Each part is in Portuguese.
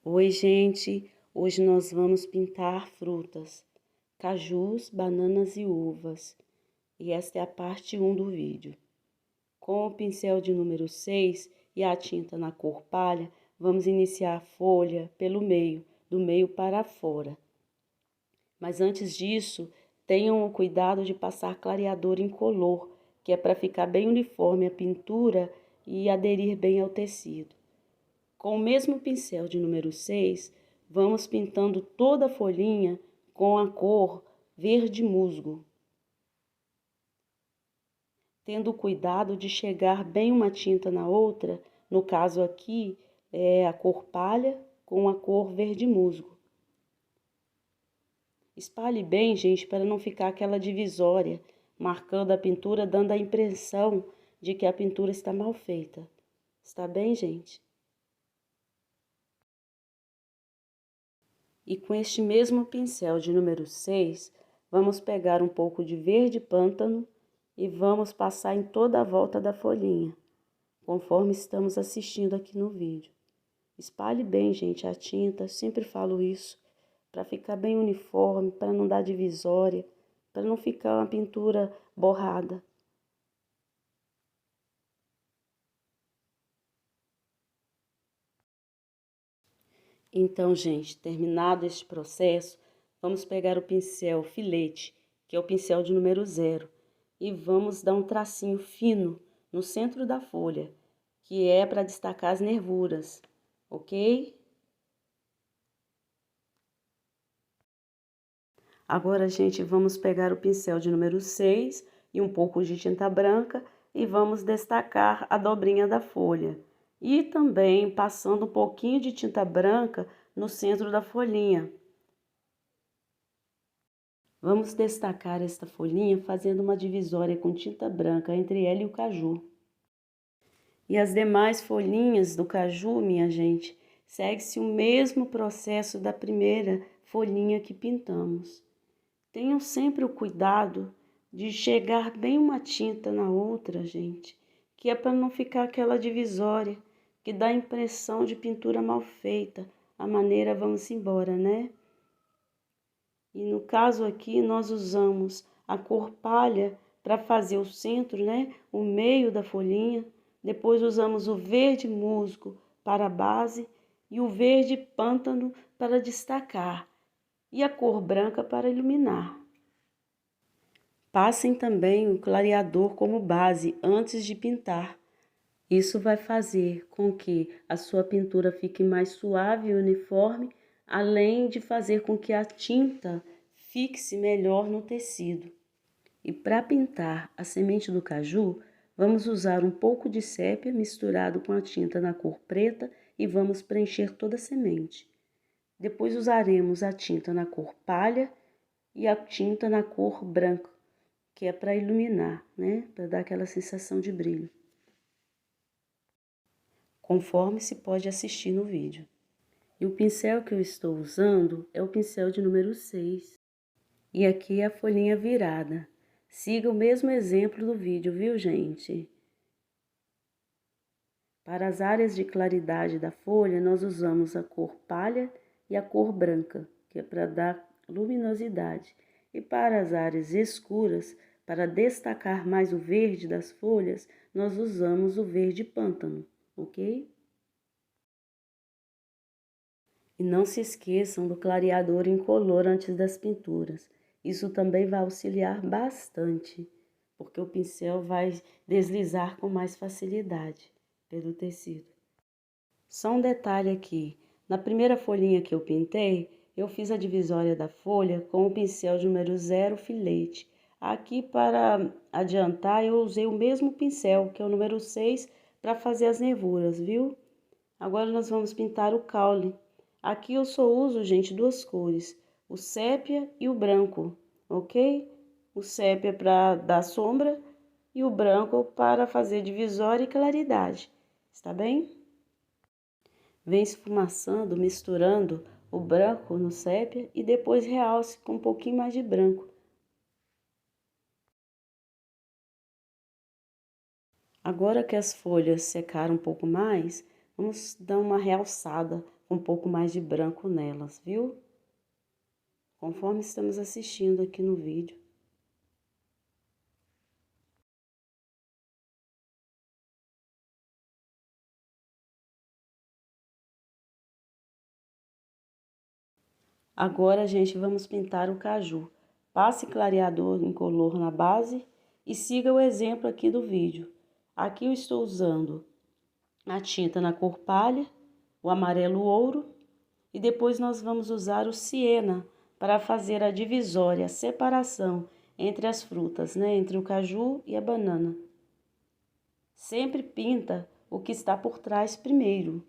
Oi, gente! Hoje nós vamos pintar frutas, cajus, bananas e uvas. E esta é a parte 1 do vídeo. Com o pincel de número 6 e a tinta na cor palha, vamos iniciar a folha pelo meio, do meio para fora. Mas antes disso, tenham o cuidado de passar clareador incolor, que é para ficar bem uniforme a pintura e aderir bem ao tecido. Com o mesmo pincel de número 6, vamos pintando toda a folhinha com a cor verde musgo, tendo cuidado de chegar bem uma tinta na outra, no caso aqui é a cor palha com a cor verde musgo. Espalhe bem, gente, para não ficar aquela divisória, marcando a pintura, dando a impressão de que a pintura está mal feita. Está bem, gente? E com este mesmo pincel de número 6, vamos pegar um pouco de verde pântano e vamos passar em toda a volta da folhinha, conforme estamos assistindo aqui no vídeo. Espalhe bem, gente, a tinta, sempre falo isso, para ficar bem uniforme, para não dar divisória, para não ficar uma pintura borrada. Então, gente, terminado este processo, vamos pegar o pincel filete, que é o pincel de número 0, e vamos dar um tracinho fino no centro da folha, que é para destacar as nervuras, ok? Agora, gente, vamos pegar o pincel de número 6 e um pouco de tinta branca e vamos destacar a dobrinha da folha. E também passando um pouquinho de tinta branca no centro da folhinha. Vamos destacar esta folhinha fazendo uma divisória com tinta branca entre ela e o caju. E as demais folhinhas do caju, minha gente, segue-se o mesmo processo da primeira folhinha que pintamos. Tenham sempre o cuidado de chegar bem uma tinta na outra, gente, que é para não ficar aquela divisória que dá a impressão de pintura mal feita. A maneira vamos embora, né? E no caso aqui nós usamos a cor palha para fazer o centro, né? O meio da folhinha. Depois usamos o verde musgo para a base e o verde pântano para destacar e a cor branca para iluminar. Passem também o clareador como base antes de pintar. Isso vai fazer com que a sua pintura fique mais suave e uniforme, além de fazer com que a tinta fixe melhor no tecido. E para pintar a semente do caju, vamos usar um pouco de sépia misturado com a tinta na cor preta e vamos preencher toda a semente. Depois usaremos a tinta na cor palha e a tinta na cor branca, que é para iluminar, né? Para dar aquela sensação de brilho, conforme se pode assistir no vídeo. E o pincel que eu estou usando é o pincel de número 6. E aqui é a folhinha virada. Siga o mesmo exemplo do vídeo, viu, gente? Para as áreas de claridade da folha, nós usamos a cor palha e a cor branca, que é para dar luminosidade. E para as áreas escuras, para destacar mais o verde das folhas, nós usamos o verde pântano, ok? E não se esqueçam do clareador incolor antes das pinturas. Isso também vai auxiliar bastante, porque o pincel vai deslizar com mais facilidade pelo tecido. Só um detalhe aqui, na primeira folhinha que eu pintei, eu fiz a divisória da folha com o pincel de número 0 filete. Aqui para adiantar eu usei o mesmo pincel, que é o número 6, para fazer as nervuras, viu? Agora nós vamos pintar o caule. Aqui eu só uso, gente, duas cores, o sépia e o branco, ok? O sépia para dar sombra e o branco para fazer divisória e claridade, está bem? Vem esfumaçando, misturando o branco no sépia e depois realce com um pouquinho mais de branco. Agora que as folhas secaram um pouco mais, vamos dar uma realçada um pouco mais de branco nelas, viu? Conforme estamos assistindo aqui no vídeo. Agora, gente, vamos pintar o caju. Passe clareador incolor na base e siga o exemplo aqui do vídeo. Aqui eu estou usando a tinta na cor palha, o amarelo ouro, e depois nós vamos usar o siena para fazer a divisória, a separação entre as frutas, né? Entre o caju e a banana. Sempre pinta o que está por trás primeiro,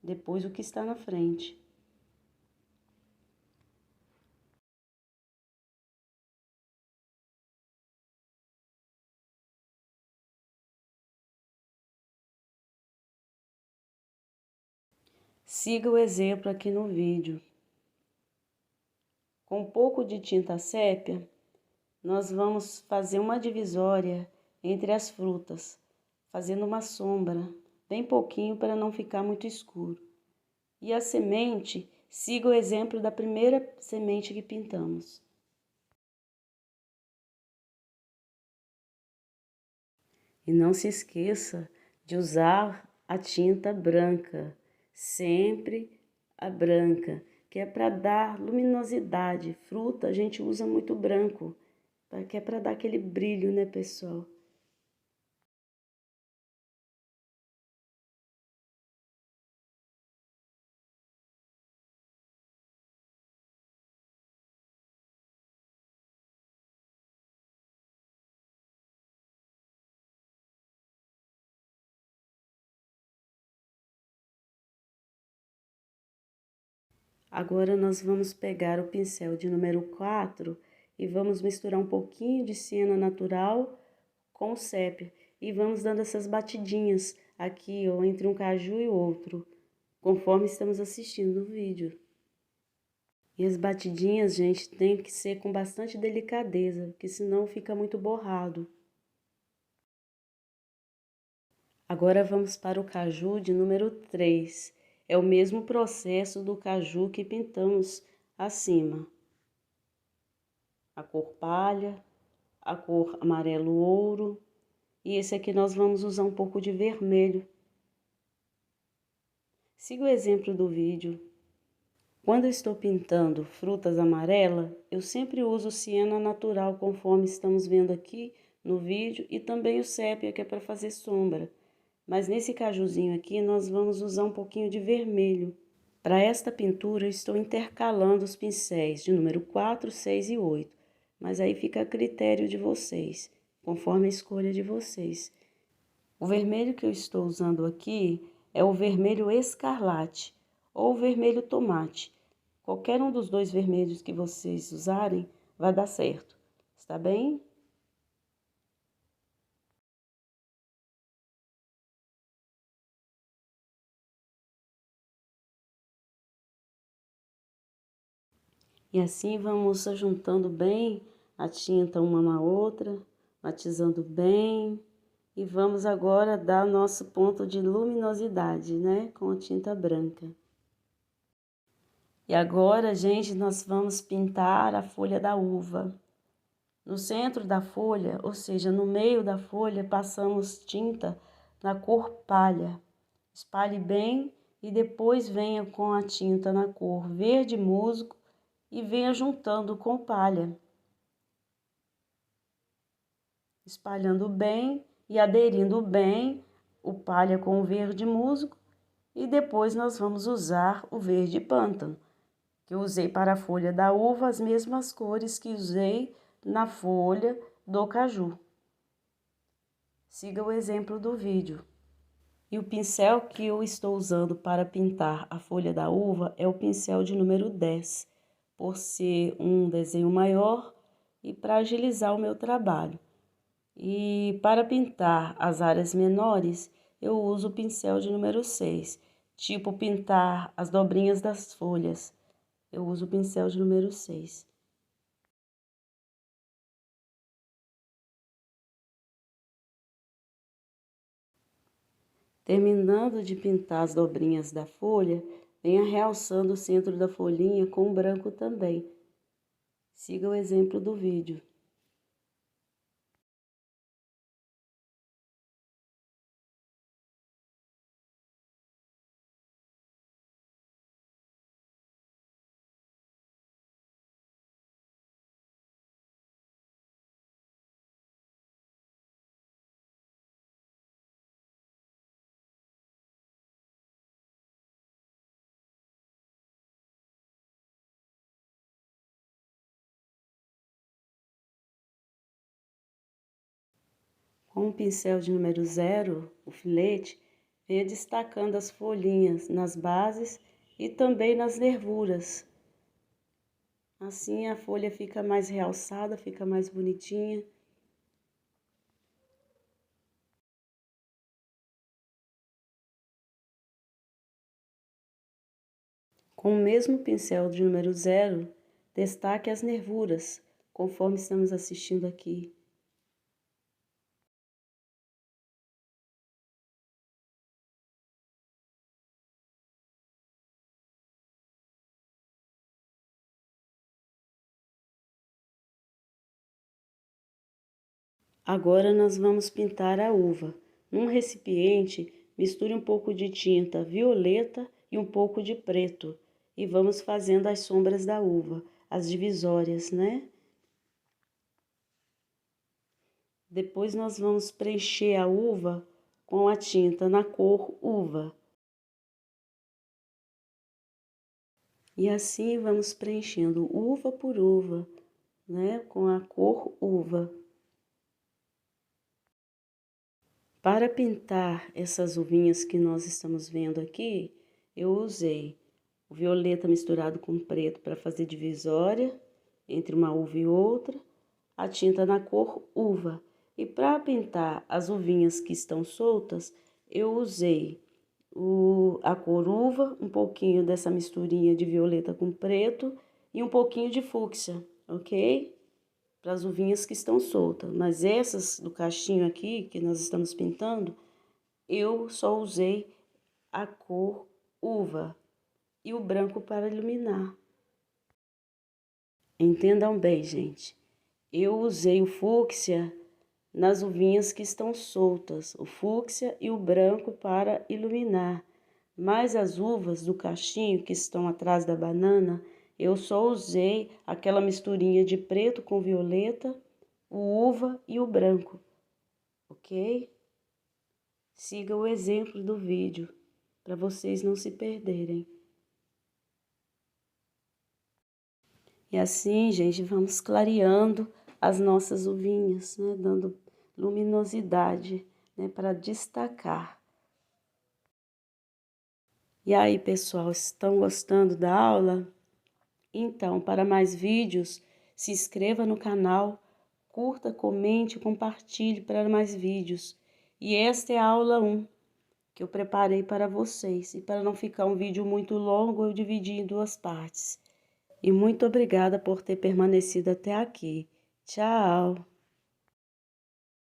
depois o que está na frente. Siga o exemplo aqui no vídeo. Com um pouco de tinta sépia, nós vamos fazer uma divisória entre as frutas, fazendo uma sombra, bem pouquinho para não ficar muito escuro. E a semente, siga o exemplo da primeira semente que pintamos. E não se esqueça de usar a tinta branca, sempre a branca, que é para dar luminosidade. Fruta a gente usa muito branco, que é para dar aquele brilho, né, pessoal? Agora nós vamos pegar o pincel de número 4 e vamos misturar um pouquinho de siena natural com o sépia. E vamos dando essas batidinhas aqui, ó, entre um caju e outro, conforme estamos assistindo o vídeo. E as batidinhas, gente, tem que ser com bastante delicadeza, porque senão fica muito borrado. Agora vamos para o caju de número 3. É o mesmo processo do caju que pintamos acima. A cor palha, a cor amarelo ouro, e esse aqui nós vamos usar um pouco de vermelho. Siga o exemplo do vídeo. Quando eu estou pintando frutas amarelas, eu sempre uso siena natural, conforme estamos vendo aqui no vídeo, e também o sépia, que é para fazer sombra. Mas nesse cajuzinho aqui, nós vamos usar um pouquinho de vermelho. Para esta pintura, eu estou intercalando os pincéis de número 4, 6 e 8. Mas aí fica a critério de vocês, conforme a escolha de vocês. O vermelho que eu estou usando aqui é o vermelho escarlate ou vermelho tomate. Qualquer um dos dois vermelhos que vocês usarem vai dar certo, está bem? E assim vamos juntando bem a tinta uma na outra, matizando bem. E vamos agora dar nosso ponto de luminosidade, né? Com a tinta branca. E agora, gente, nós vamos pintar a folha da uva. No centro da folha, ou seja, no meio da folha, passamos tinta na cor palha. Espalhe bem e depois venha com a tinta na cor verde musgo e venha juntando com palha. Espalhando bem e aderindo bem o palha com o verde musgo. E depois nós vamos usar o verde pântano, que eu usei para a folha da uva as mesmas cores que usei na folha do caju. Siga o exemplo do vídeo. E o pincel que eu estou usando para pintar a folha da uva é o pincel de número 10, por ser um desenho maior e para agilizar o meu trabalho. E para pintar as áreas menores, eu uso o pincel de número 6, tipo pintar as dobrinhas das folhas. Eu uso o pincel de número 6. Terminando de pintar as dobrinhas da folha, venha realçando o centro da folhinha com o branco também. Siga o exemplo do vídeo. Com o pincel de número 0, o filete, venha destacando as folhinhas nas bases e também nas nervuras. Assim a folha fica mais realçada, fica mais bonitinha. Com o mesmo pincel de número 0, destaque as nervuras, conforme estamos assistindo aqui. Agora nós vamos pintar a uva. Num recipiente, misture um pouco de tinta violeta e um pouco de preto. E vamos fazendo as sombras da uva, as divisórias, né? Depois nós vamos preencher a uva com a tinta na cor uva. E assim vamos preenchendo uva por uva, né? Com a cor uva. Para pintar essas uvinhas que nós estamos vendo aqui, eu usei o violeta misturado com preto para fazer divisória entre uma uva e outra, a tinta na cor uva. E para pintar as uvinhas que estão soltas, eu usei a cor uva, um pouquinho dessa misturinha de violeta com preto e um pouquinho de fúcsia, ok? Para as uvinhas que estão soltas. Mas essas do cachinho aqui, que nós estamos pintando, eu só usei a cor uva e o branco para iluminar. Entendam bem, gente. Eu usei o fúcsia nas uvinhas que estão soltas, o fúcsia e o branco para iluminar. Mas as uvas do cachinho que estão atrás da banana, eu só usei aquela misturinha de preto com violeta, o uva e o branco, ok? Siga o exemplo do vídeo, para vocês não se perderem. E assim, gente, vamos clareando as nossas uvinhas, né? Dando luminosidade, né? Para destacar. E aí, pessoal, estão gostando da aula? Então, para mais vídeos, se inscreva no canal, curta, comente, compartilhe para mais vídeos. E esta é a aula 1 que eu preparei para vocês. E para não ficar um vídeo muito longo, eu dividi em 2 partes. E muito obrigada por ter permanecido até aqui. Tchau!